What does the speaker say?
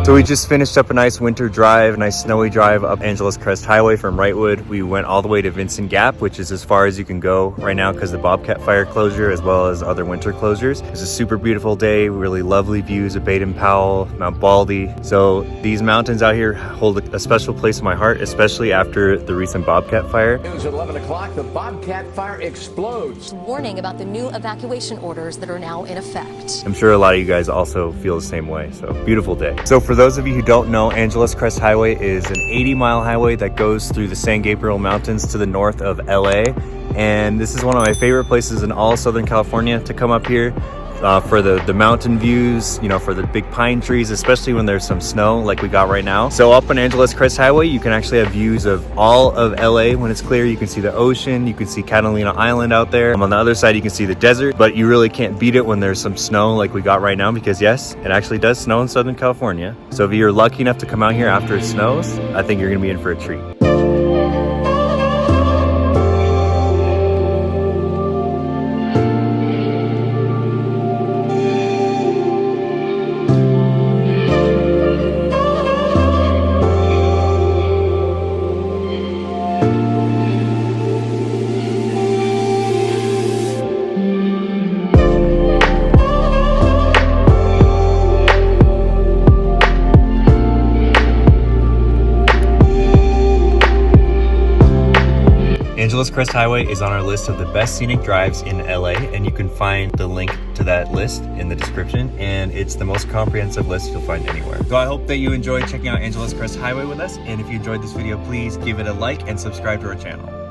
So we just finished up a nice winter drive, a nice snowy drive up Angeles Crest Highway from Wrightwood. We went all the way to Vincent Gap, which is as far as you can go right now because of the Bobcat Fire closure as well as other winter closures. It was a super beautiful day, really lovely views of Baden-Powell, Mount Baldy. So these mountains out here hold a special place in my heart, especially after the recent Bobcat Fire. At 11 o'clock, the Bobcat Fire explodes. Warning about the new evacuation orders that are now in effect. I'm sure a lot of you guys also feel the same way, so beautiful day. So for those of you who don't know, Angeles Crest Highway is an 80-mile highway that goes through the San Gabriel Mountains to the north of LA. And this is one of my favorite places in all Southern California to come up here. For the mountain views, you know, for the big pine trees, especially when there's some snow like we got right now. So up on Angeles Crest Highway, you can actually have views of all of LA when it's clear. You can see the ocean, you can see Catalina Island out there. On the other side, you can see the desert, but you really can't beat it when there's some snow like we got right now, because yes, it actually does snow in Southern California. So if you're lucky enough to come out here after it snows, I think you're gonna be in for a treat. Angeles Crest Highway is on our list of the best scenic drives in LA, and you can find the link to that list in the description, and it's the most comprehensive list you'll find anywhere. So I hope that you enjoyed checking out Angeles Crest Highway with us, and if you enjoyed this video, please give it a like and subscribe to our channel.